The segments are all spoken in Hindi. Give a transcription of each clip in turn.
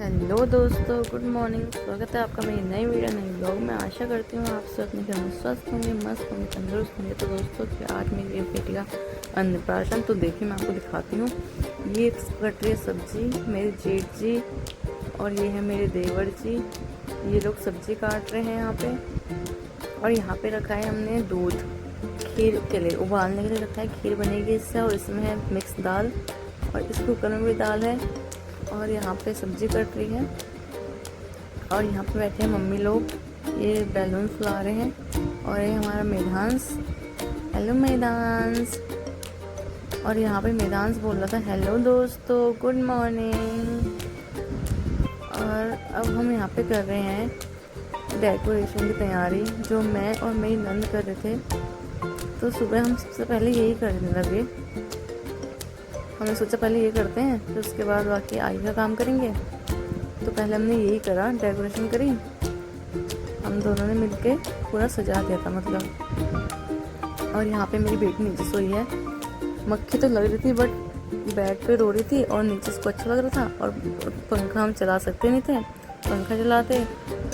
हेलो दोस्तों, गुड मॉर्निंग। स्वागत है आपका मेरी नई वीडियो नई ब्लॉग में। आशा करती हूँ आप सब अपने घर में स्वस्थ होंगे, मस्त होंगे, तंदुरुस्त होंगे। तो दोस्तों कि आज मेरी बेटी का अन्नप्राशन, तो देखिए मैं आपको दिखाती हूँ। ये कट रही है सब्जी मेरे जेठ जी और ये है मेरे देवर जी। ये लोग सब्जी काट रहे हैं यहाँ पे। और यहाँ पे रखा है हमने दूध खीर के लिए, उबालने के लिए रखा है। खीर बनेगी इससे, और इसमें है मिक्स दाल, और इस कुकर में भी दाल है। और यहाँ पे सब्जी कट रही है, और यहाँ पे बैठे हैं मम्मी लोग। ये बैलून फुला रहे हैं। और ये हमारा मेधांश, हेलो मेधांश। और यहाँ पे मेधांश बोल रहा था हेलो दोस्तों, गुड मॉर्निंग। और अब हम यहाँ पे कर रहे हैं डेकोरेशन की तैयारी, जो मैं और मेरी नंद कर रहे थे। तो सुबह हम सबसे पहले यही करने लगे। हमने सोचा पहले ये करते हैं, फिर उसके बाद बाकी आगे का काम करेंगे। तो पहले हमने यही करा, डेकोरेशन करी। हम दोनों ने मिलके पूरा सजा दिया था मतलब। और यहाँ पे मेरी बेटी नीचे सोई है। मक्खी तो लग रही थी, बट बेड पे रो रही थी और नीचे उसको अच्छा लग रहा था। और पंखा हम चला सकते नहीं थे, पंखा चलाते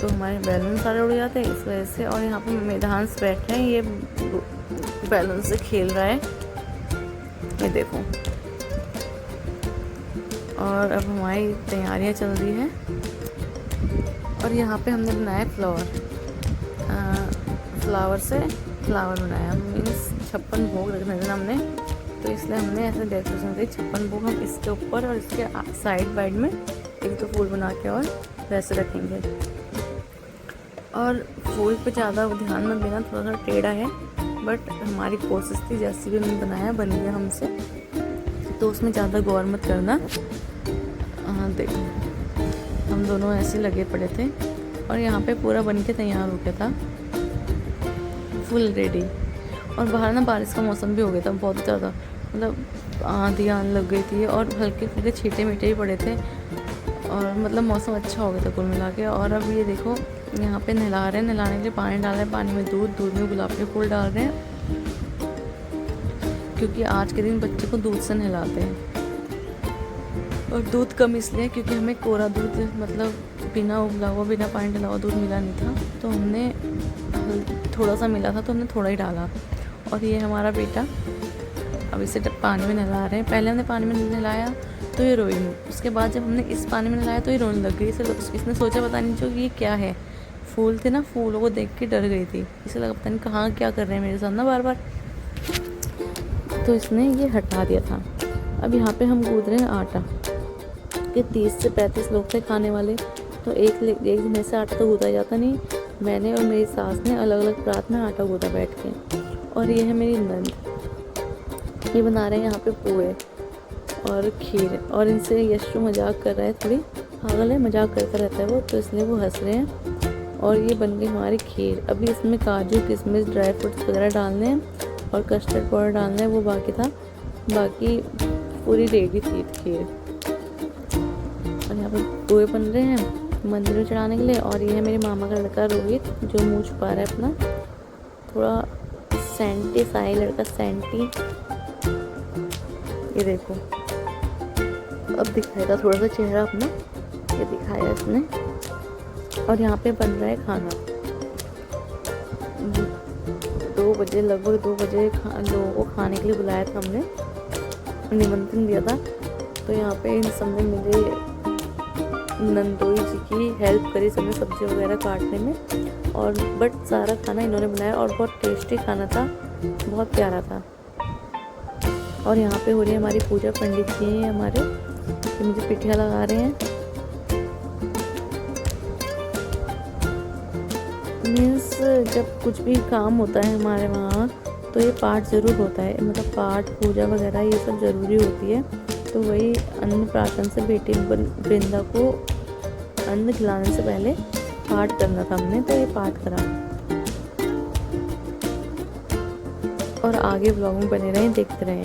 तो हमारे बैलून सारे उड़ जाते इस वजह से। और यहाँ पे मेधांश बैठे हैं, ये बैलून से खेल रहा है, ये देखो। और अब हमारी तैयारियां चल रही हैं। और यहाँ पे हमने बनाया फ्लावर से फ्लावर बनाया, मीन्स 56 भोग रखने थे हमने। तो इसलिए हमने ऐसे डेकोरेशन करी। 56 भोग हम इसके ऊपर और इसके साइड वाइड में एक दो फूल बना के और वैसे रखेंगे। और फूल पे ज़्यादा ध्यान मत देना, थोड़ा सा टेढ़ा है, बट हमारी कोशिश थी जैसे भी हमने बनाया बन गया हमसे, तो उसमें ज़्यादा गौर मत करना। हाँ देखो, हम दोनों ऐसे लगे पड़े थे। और यहाँ पे पूरा बन के तैयार हो गया था, फुल रेडी। और बाहर ना बारिश का मौसम भी हो गया था बहुत ज़्यादा, मतलब आंधी आने लग गई थी और हल्के फुल्के छींटे मीठे ही पड़े थे। और मतलब मौसम अच्छा हो गया था कुल मिला के। और अब ये देखो यहाँ पे नहला रहे हैं, नहलाने के लिए पानी डाल रहे हैं। पानी में दूध में गुलाब के फूल डाल रहे हैं, क्योंकि आज के दिन बच्चे को दूध से नहलाते हैं। और दूध कम इसलिए क्योंकि हमें कोरा दूध, मतलब बिना उबला हुआ बिना पानी डाला हुआ दूध मिला नहीं था, तो हमने थोड़ा सा मिला था तो हमने थोड़ा ही डाला। और ये हमारा बेटा, अब इसे पानी में नहला रहे हैं। पहले हमने पानी में नहलाया तो ये रोई नहीं, उसके बाद जब हमने इस पानी में नहलाया तो ये रोने लग गई। इसने सोचा पता नहीं जो ये क्या है, फूल थे ना, फूलों को देख के डर गई थी। इसे लगा पता नहीं कहाँ क्या कर रहे हैं मेरे साथ ना बार बार, तो इसने ये हटा दिया था। अब यहाँ पे हम गूंद रहे हैं आटा, कि 30 से 35 लोग थे खाने वाले, तो एक दिन से आटा तो गूंदा जाता नहीं। मैंने और मेरी सास ने अलग अलग परात में आटा गूंदा बैठ के। और ये है मेरी नंद, ये बना रहे हैं यहाँ पे पोहे और खीर। और इनसे यशु मजाक कर रहा है, थोड़ी पागल है, मजाक करता रहता है वो, तो इसलिए वो हंस रहे हैं। और ये बन गई हमारी खीर। अभी इसमें काजू किशमिश ड्राई फ्रूट्स वगैरह डालने हैं और कस्टर्ड पाउडर डालना है, वो बाकी था। बाकी पूरी रेडी थी खीर। और यहाँ पर पोहे बन रहे हैं मंदिर में चढ़ाने के लिए। और ये है मेरे मामा का लड़का रोहित, जो मुँह छुपा रहा है अपना, थोड़ा सेंटी सा है लड़का, सेंटी। ये देखो अब दिखाएगा थोड़ा सा चेहरा अपना, ये दिखाया इसने। और यहाँ पे बन रहा है खाना। 2 बजे, लगभग 2 बजे लोगों को खाने के लिए बुलाया था हमने, निमंत्रण दिया था। तो यहाँ पे इन सब ने मेरे नंदोई जी की हेल्प करी, सबने सब्जी वगैरह काटने में। और बट सारा खाना इन्होंने बनाया और बहुत टेस्टी खाना था, बहुत प्यारा था। और यहाँ पे हो रही है हमारी पूजा, पंडित जी हैं हमारे, ये मुझे पिठिया लगा रहे हैं। मीन्स जब कुछ भी काम होता है हमारे वहाँ तो ये पाठ ज़रूर होता है, मतलब पाठ पूजा वगैरह ये सब ज़रूरी होती है। तो वही अन्नप्राशन से बेटी वृंदा को अन्न खिलाने से पहले पाठ करना था हमने, तो ये पाठ करा। और आगे ब्लॉग में बने रहें, देखते रहें।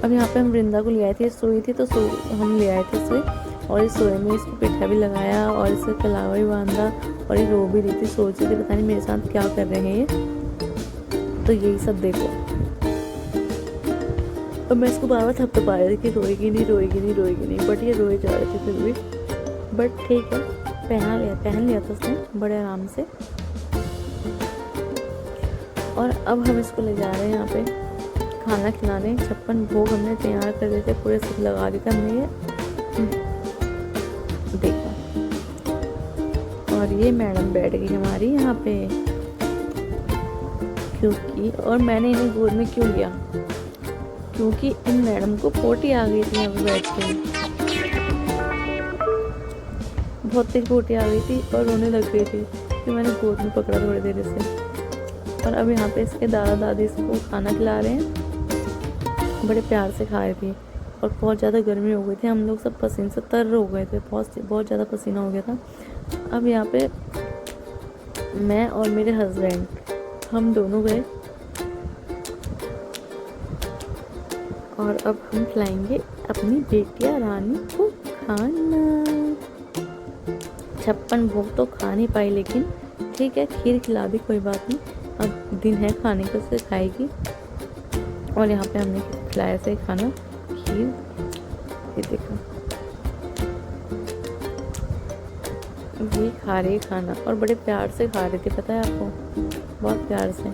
अब यहाँ पे हम वृंदा को ले आए थे, सोई थी तो हम ले आए थे सोई। और इस सोए में इसको पिठा भी लगाया और इसे कलावा भी बांधा। और ये रो भी रही थी, सोच रही थी पता नहीं मेरे साथ क्या कर रहे हैं ये। तो यही सब देखो। और मैं इसको बार बार थपथपा रही थी कि रोएगी नहीं, बट ये रोए जा रहे थे फिर भी। बट ठीक है, पहन लिया था उसने बड़े आराम से। और अब हम इसको ले जा रहे हैं यहाँ पे खाना खिलाने। 56 भोग हमने तैयार कर दिए थे, पूरे सब लगा दिए थे हमने, ये देखो। और ये मैडम बैठ गई हमारी यहाँ पे, क्योंकि और मैंने इन्हें गोद में क्यों लिया, क्योंकि इन मैडम को पोटी आ गई थी यहाँ पे बैठ के, बहुत तेज पोटी आ गई थी और रोने लग गई थी, तो मैंने गोद में पकड़ा थोड़ी देर से। और अब यहाँ पे इसके दादा दादी इसको खाना खिला रहे हैं, बड़े प्यार से खा रही थी। और बहुत ज़्यादा गर्मी हो गई थी, हम लोग सब पसीने से तर हो गए थे, बहुत ज़्यादा पसीना हो गया था। अब यहाँ पे मैं और मेरे हस्बैंड हम दोनों गए और अब हम खिलाएंगे अपनी बेटिया रानी को खाना। 56 भोग तो खा नहीं पाई, लेकिन ठीक है, खीर खिला दी, कोई बात नहीं, अब दिन है खाने का, उसे खाएगी। और यहाँ पे हमने खिलाया से खाना, खीर, ये देखो ये खा रही खाना, और बड़े प्यार से खा रही थी, पता है आपको, बहुत प्यार से।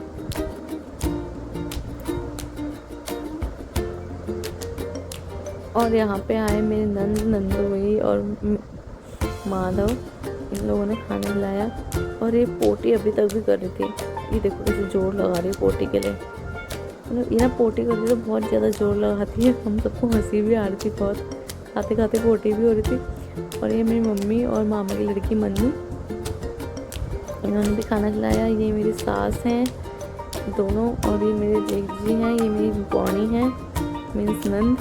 और यहाँ पे आए मेरे नंदोई और माधव, इन लोगों ने खाना खिलाया। और ये पोटी अभी तक भी कर रही थी, ये देखो कैसे जोर लगा रही है पोटी के लिए, मतलब ये ना पोटी कर रही तो बहुत ज़्यादा जोर लगाती है, हम सबको हंसी भी आ रही थी बहुत, खाते खाते पोटी भी हो रही थी। और ये मेरी मम्मी और मामा की लड़की मन्नू, इन्होंने भी खाना खिलाया। ये मेरी सास हैं दोनों, और ये मेरे जेठ जी हैं, ये मेरी पौनी है मीन्स नंद,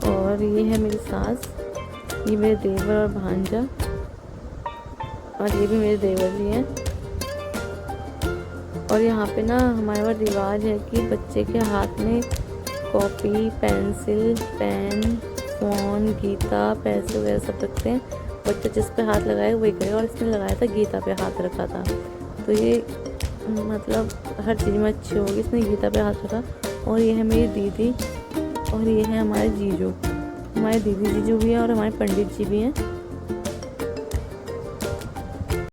और ये है मेरी सास, ये मेरे देवर और भांजा, और ये भी मेरे देवर जी हैं। और यहाँ पे ना हमारे पास रिवाज है कि बच्चे के हाथ में copy, pencil, pen, phone, Gita, पैसे वगैरह सब रखते हैं। बच्चा जिस पे हाथ लगाए वही करेगा, और इसने लगाया था गीता पे हाथ रखा था, तो ये मतलब हर चीज़ में अच्छी होगी, इसने गीता पे हाथ रखा। और ये है मेरी दीदी, और ये है हमारे जीजू, हमारे दीदी जीजू भी हैं और हमारे पंडित जी भी हैं।